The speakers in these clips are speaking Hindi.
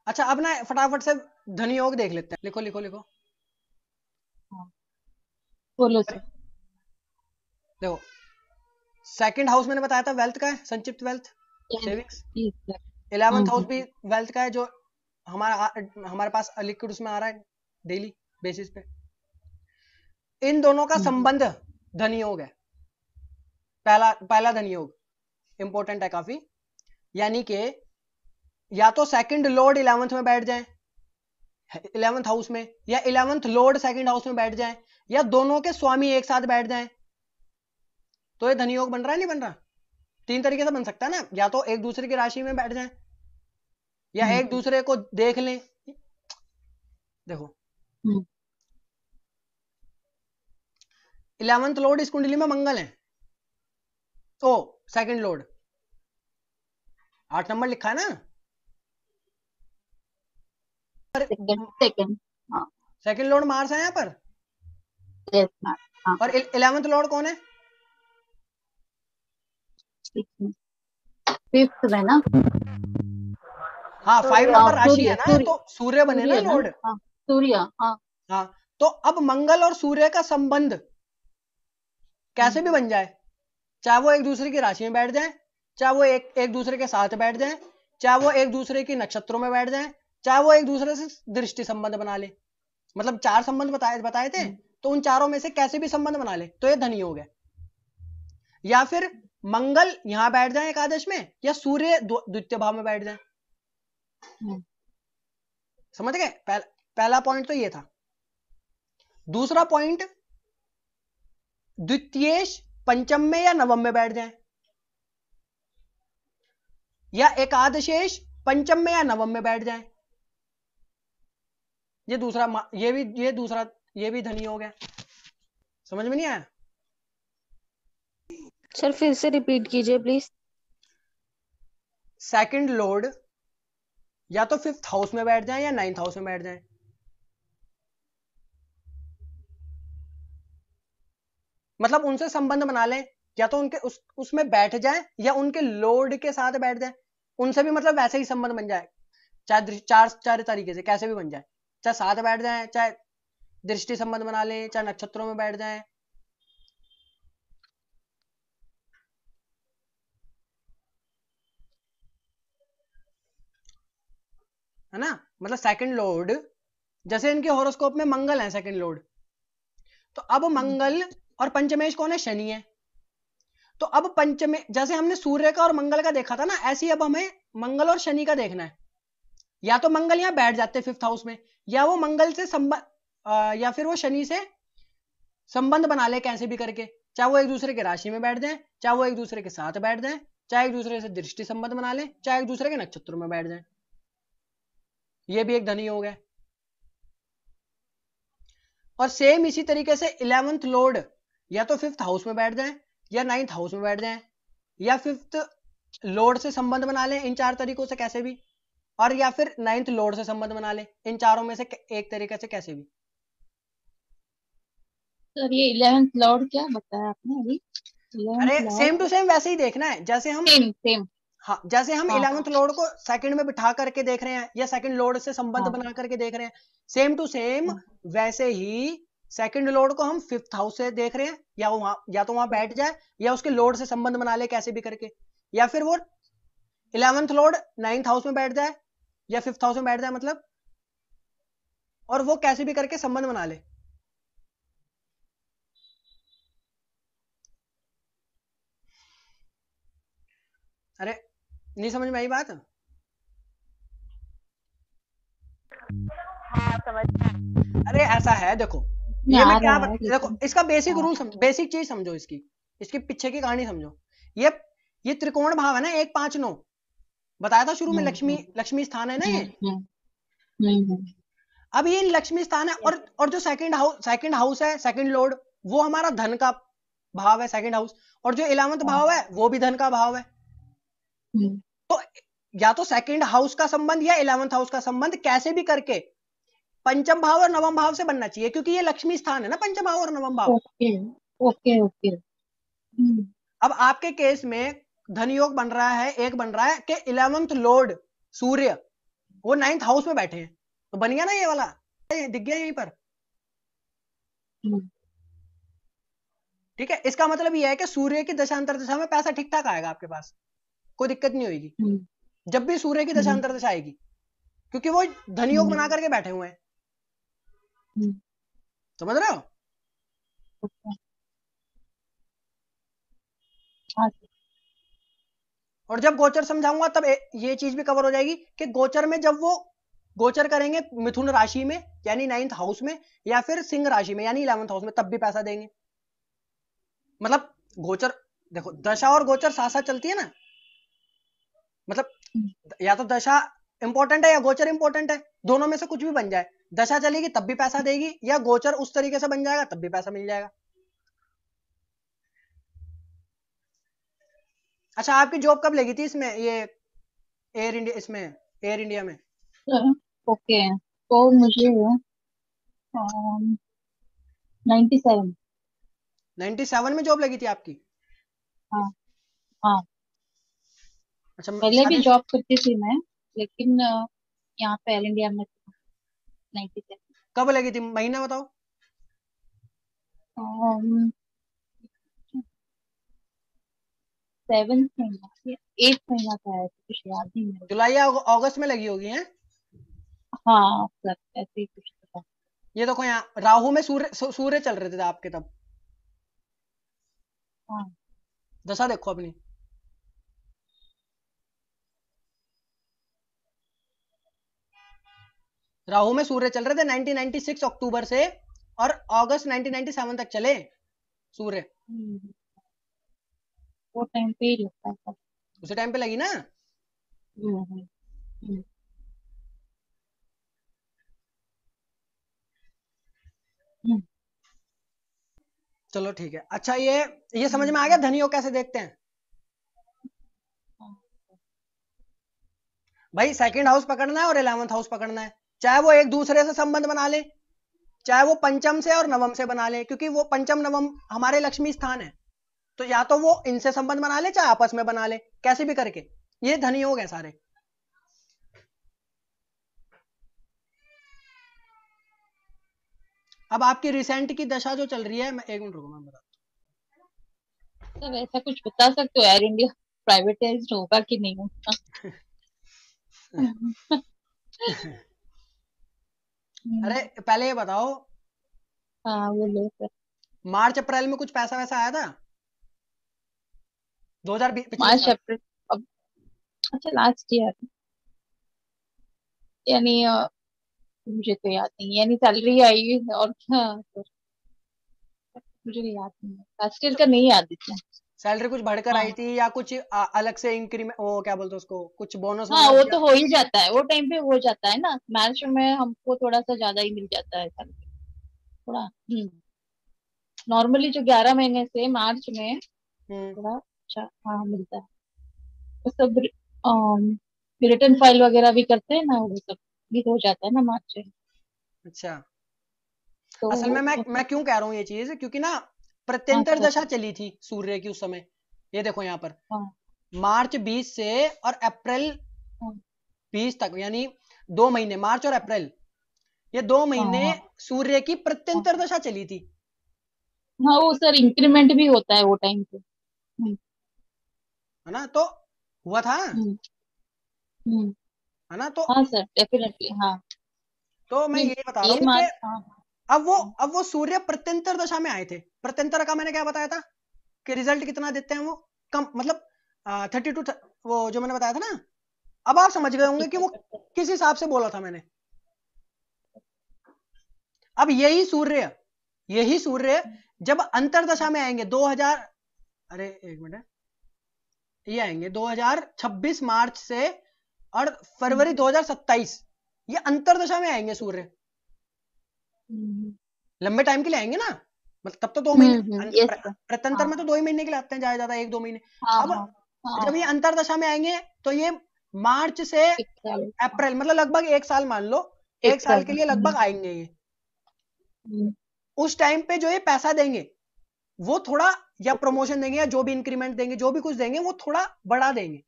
अच्छा अब ना फटाफट से धनी योग देख लेते हैं, लिखो लिखो लिखो। हाँ, बोलो सर। देखो सेकंड हाउस मैंने बताया था वेल्थ का है, संचिप्त wealth, yes. Savings. Yes sir. 11th house भी वेल्थ का है, जो हमारे पास लिक्विड उसमें आ रहा है डेली बेसिस पे। इन दोनों का संबंध धनी योग है, पहला पहला धनी योग इंपॉर्टेंट है काफी। यानी कि या तो सेकंड लॉर्ड 11th में बैठ जाए 11th हाउस में, या 11th लॉर्ड सेकंड हाउस में बैठ जाए, या दोनों के स्वामी एक साथ बैठ जाएं, तो ये धनी योग बन रहा है नहीं बन रहा? तीन तरीके से बन सकता है ना, या तो एक दूसरे की राशि में बैठ जाए, या एक दूसरे को देख लें। देखो 11th लॉर्ड इस कुंडली में मंगल है, तो सेकंड लॉर्ड 8 नंबर लिखा है ना, सेकंड सेकंड। हाँ। सेकंड लॉर्ड मार्स है यहाँ पर। Yes ma'am. हाँ। और 11th लॉर्ड कौन है? फिफ्थ में ना। हाँ 5 हाँ, नंबर राशि है सूर्य ना, सूर्य। तो सूर्य बने ना सूर्य ना। लॉर्ड। हाँ, सूर्य। हाँ। हाँ, तो अब मंगल और सूर्य का संबंध कैसे भी बन जाए, चाहे वो एक दूसरे की राशि में बैठ जाए, चाहे वो एक एक दूसरे के साथ बैठ जाए, चाहे वो एक दूसरे की नक्षत्रों में बैठ जाए, चाहे वो एक दूसरे से दृष्टि संबंध बना ले, मतलब 4 संबंध बताए बताए थे, तो उन चारों में से कैसे भी संबंध बना ले तो ये धनी योग है। या फिर मंगल यहां बैठ जाए एकादश में, या सूर्य द्वितीय भाव में बैठ जाए। समझ गए? पहला पॉइंट तो ये था। दूसरा पॉइंट, द्वितीयेश पंचम में या नवम में बैठ जाए, या एकादशेश पंचम में या नवम में बैठ जाए। ये दूसरा, ये भी धनी योग है। समझ में नहीं आया? सर फिर से रिपीट कीजिए प्लीज। सेकंड लॉर्ड या तो 5th हाउस में बैठ जाए या 9th हाउस में बैठ जाए। मतलब उनसे संबंध बना लें, या तो उनके उसमें बैठ जाए, या उनके लॉर्ड के साथ बैठ जाए, उनसे भी मतलब वैसे ही संबंध बन जाए, चाहे चार चार तरीके से कैसे भी बन जाए, चाहे साथ बैठ जाए, चाहे दृष्टि संबंध बना लें, चाहे नक्षत्रों में बैठ जाए। है ना? मतलब सेकंड लॉर्ड, जैसे इनके हॉरोस्कोप में मंगल है सेकंड लॉर्ड, तो अब मंगल और पंचमेश कौन है? शनि है। तो अब पंचमे, जैसे हमने सूर्य का और मंगल का देखा था ना, ऐसे ही अब हमें मंगल और शनि का देखना है। या तो मंगल यहां बैठ जाते 5th हाउस में, या वो मंगल से संबंध, या फिर वो शनि से संबंध बना ले कैसे भी करके, चाहे वो एक दूसरे के राशि में बैठ जाए, चाहे वो एक दूसरे के साथ बैठ जाए, चाहे एक दूसरे से दृष्टि संबंध बना ले, चाहे एक दूसरे के नक्षत्रों में बैठ जाए। ये भी एक धनी योग है। और सेम इसी तरीके से 11th लॉर्ड या तो 5th हाउस में बैठ जाए, या 9th हाउस में बैठ जाए, या 5th लॉर्ड से संबंध बना ले इन 4 तरीकों से कैसे भी, और या फिर 9th लॉर्ड से संबंध बना ले इन चारों में से एक तरीके से कैसे भी। सर ये 11th लॉर्ड क्या बताया आपने अभी? 11th अरे सेम टू लॉर्ड। सेम वैसे ही देखना है जैसे हम, सेम सेम। हाँ जैसे हम हाँ 11th लॉर्ड को सेकंड में बिठा करके देख रहे हैं, या सेकंड लॉर्ड से संबंध हाँ बना करके देख रहे हैं, सेम टू सेम हाँ। वैसे ही सेकंड लॉर्ड को हम 5th हाउस से देख रहे हैं, या तो वहां बैठ जाए, या उसके लॉर्ड से संबंध बना ले कैसे भी करके, या फिर वो 11th लॉर्ड 9th हाउस में बैठ जाए या 5th हाउस में बैठ जाए, मतलब और वो कैसे भी करके संबंध बना ले। अरे नहीं समझ में आई बात? हाँ समझ। अरे ऐसा है, देखो में ये आ मैं रहा क्या है देखो लेकिन। इसका बेसिक हाँ रूल बेसिक चीज समझो, इसकी इसके पीछे की कहानी समझो। ये ये त्रिकोण भाव है ना, 1 5 9 बताया था शुरू में, लक्ष्मी हम्म लक्ष्मी स्थान है ना ये। हम्म हम्म। अब ये लक्ष्मी स्थान है, और जो सेकंड हाउस है, सेकंड लॉर्ड, वो हमारा धन का भाव है सेकंड हाउस, और जो 11th भाव है वो भी धन का भाव है। हम्म। तो या तो सेकंड हाउस का संबंध या 11th हाउस का संबंध कैसे भी करके पंचम भाव और नवम भाव से बनना चाहिए, क्योंकि ये लक्ष्मी स्थान है ना, पंचम भाव और नवम भाव। Okay okay okay. अब आपके केस में धन योग बन रहा है, एक बन रहा है कि 11th लॉर्ड सूर्य वो 9th हाउस में बैठे हैं, तो बन गया ना ये वाला, ये दिख गया यहीं पर। ठीक है, इसका मतलब ये है कि सूर्य की दशा अंतर दशा में पैसा ठीक ठाक आएगा आपके पास, कोई दिक्कत नहीं होगी जब भी सूर्य की दशा अंतर दशा आएगी, क्योंकि वो धनयोग बना करके बैठे हुए हैं। समझ रहे हो? और जब गोचर समझाऊंगा तब ये चीज भी कवर हो जाएगी कि गोचर में जब वो गोचर करेंगे मिथुन राशि में यानी 9th हाउस में, या फिर सिंह राशि में यानी 11th हाउस में, तब भी पैसा देंगे। मतलब गोचर देखो, दशा और गोचर साथ साथ चलती है ना, मतलब या तो दशा इंपॉर्टेंट है या गोचर इंपॉर्टेंट है, दोनों में से कुछ भी बन जाए, दशा चलेगी तब भी पैसा देगी, या गोचर उस तरीके से बन जाएगा तब भी पैसा मिल जाएगा। अच्छा, आपकी जॉब कब लगी थी इसमें, ये एयर इंडिया, इसमें एयर इंडिया में? ओके, तो मुझे 97। 97 में जॉब लगी थी आपकी? हाँ हाँ, अच्छा, पहले भी शादी जॉब करती थी मैं, लेकिन यहाँ पे एयर इंडिया में 97। कब लगी थी, महीना बताओ। 7th महीना या 8th महीना का है, कुछ याद नहीं है। जुलाई या अगस्त में लगी होगी, है? हाँ सर, ऐसे ही कुछ था। ये देखो यहाँ राहु में सूर्य चल रहे थे आपके तब, हाँ दशा देखो अपनी। राहु में सूर्य चल रहे थे 1996 अक्टूबर से और अगस्त 1997 तक चले सूर्य, वो टाइम पे ही लगता था। उसी टाइम पे लगी ना। हम्म। चलो ठीक है। अच्छा, ये समझ में आ गया धनियों कैसे देखते हैं? भाई सेकंड हाउस पकड़ना है और 11th हाउस पकड़ना है, चाहे वो एक दूसरे से संबंध बना ले, चाहे वो पंचम से और नवम से बना ले, क्योंकि वो पंचम नवम हमारे लक्ष्मी स्थान है, तो या तो वो इनसे संबंध बना ले चाहे आपस में बना ले, कैसे भी करके ये धनियोग है सारे। अब आपकी रिसेंट की दशा जो चल रही है, मैं 1 मिनट रुको, मैं बताता सर ऐसा कुछ बता सकते हो, एयर इंडिया प्राइवेटाइज्ड होगा कि नहीं होगा? अरे पहले ये बताओ, हाँ बोलो सर। मार्च अप्रैल में कुछ पैसा वैसा आया था 2020 पिछले मार्च साल? अप्रैल, अब अच्छा लास्ट ईयर, यानी मुझे तो याद नहीं, यानी सैलरी आई है और क्या सर, मुझे याद नहीं है, लास्ट ईयर का नहीं याद इतना। सैलरी कुछ बढ़कर आई हाँ थी या कुछ अलग से इंक्रीमेंट, वो क्या बोलते हैं उसको, कुछ बोनस हाँ, वोनस वो या? तो हो ही जाता है, वो टाइम पे हो जाता है ना, मार्च में हमको थोड़ा सा ज्यादा ही मिल जाता है सैलरी, थोड़ा। नॉर्मली जो 11 महीने से मार्च में हम्म। थोड़ा अच्छा हाँ मिलता है। वो सब रिटर्न फाइल वगैरह भी करते हैं ना, वो सब भी हो जाता है ना मार्च में, अच्छा, तो असल में मैं वो मैं सब। क्यों कह रहा हूँ ये चीज, क्योंकि ना हाँ प्रत्यंतर सर। दशा चली थी सूर्य की उस समय, ये देखो यहाँ पर हाँ मार्च 20 से और अप्रैल हाँ 20 तक, यानी 2 महीने, मार्च और अप्रैल, ये 2 महीने हाँ सूर्य की हाँ प्रत्यंतर दशा चली थी, हाँ, वो सर इंक्रीमेंट भी होता है वो टाइम पे। है ना? तो हुआ था, हम्म हम्म। है ना? तो हाँ सर डेफिनेटली हाँ। मैं नहीं, ये बता रहा ये हूँ कि मार्च हाँ अब वो अब वो सूर्य प्रत्यंतर दशा में आए थे। प्रत्यंतर का मैंने क्या बताया था कि रिजल्ट कितना देते हैं वो, कम मतलब 32, वो जो मैंने बताया था ना। अब आप समझ गए होंगे कि वो 35%। किस हिसाब से बोला था मैंने। अब यही सूर्य जब अंतरदशा में आएंगे 2000, अरे एक मिनट, ये आएंगे 2026 मार्च से और फरवरी 2027, ये अंतरदशा में आएंगे सूर्य, लंबे टाइम के लिए आएंगे ना, मतलब तब तो 2 महीने, यस सर। प्रत्यंतर हाँ में तो 2 ही महीने के लिए आते हैं, ज्यादा ज्यादा 1-2 महीने। हाँ अब हाँ हाँ जब ये हाँ। अंतरदशा में आएंगे तो ये मार्च से 41 हाँ, अप्रैल, मतलब लगभग 1 साल मान लो, एक 1 साल साल के में। लिए लगभग आएंगे ये। हम्म, उस टाइम पे जो ये पैसा देंगे वो थोड़ा, या प्रमोशन देंगे या जो भी इंक्रीमेंट देंगे, जो भी कुछ देंगे वो थोड़ा बढ़ा देंगे।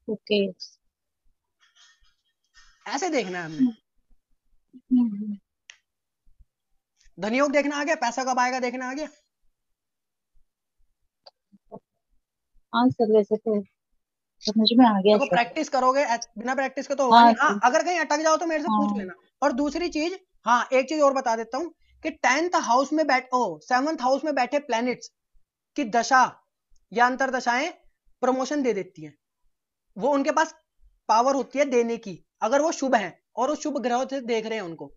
ओके। ऐसे देखना है हमने। धनयोग देखना आ गया, पैसा कब आएगा देखना आ गया। हाँ सर, वैसे तो समझ में आ गया देखो सर। प्रैक्टिस करोगे, बिना प्रैक्टिस के तो होगा हाँ नहीं। हाँ सर। अगर कहीं अटक जाओ तो मेरे से पूछ हाँ लेना। और दूसरी चीज, हाँ एक चीज और बता देता हूँ कि 10th हाउस में 7th हाउस में बैठे प्लैनेट्स की दशा या अंतरदशाएं प्रमोशन दे देती हैं। वो उनके पास पावर होती है देने की, अगर वो शुभ हैं और उस शुभ ग्रह से देख रहे हैं उनको,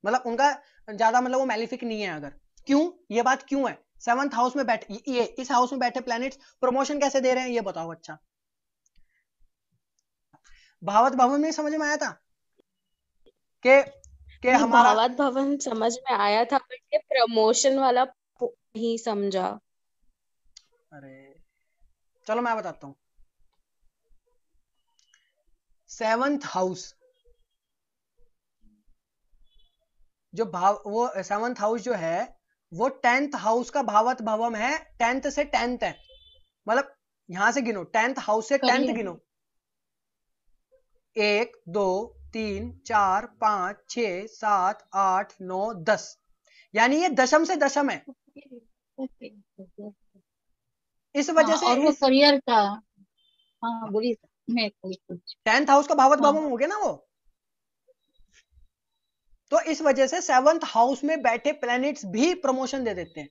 मतलब उनका ज्यादा मतलब वो मैलिफिक नहीं है अगर। क्यों, ये बात क्यों है? 7th हाउस में बैठे, ये इस हाउस में बैठे प्लैनेट्स प्रमोशन कैसे दे रहे हैं ये बताओ। अच्छा, भावत भवन में समझ में आया था कि नहीं, हमारा, भावात भवन समझ में आया था, बट ये प्रमोशन वाला नहीं समझा। अरे चलो मैं बताता हूं। 7th हाउस जो भाव, वो 7th हाउस जो है वो 10th हाउस का भावत भवम है। 10th से 10th है, मतलब यहां से गिनो, 10th हाउस से 10th गिनो। 1 2 3 4 5 6 7 8 9 10, यानी ये दशम से दशम है। इस वजह हाँ, से और वो इस करियर का। हाँ बोलिए सर, मैं कुछ 10th हाउस का भावत हाँ भवम हो गया ना वो। तो इस वजह से 7th हाउस में बैठे प्लैनेट्स भी प्रमोशन दे देते हैं।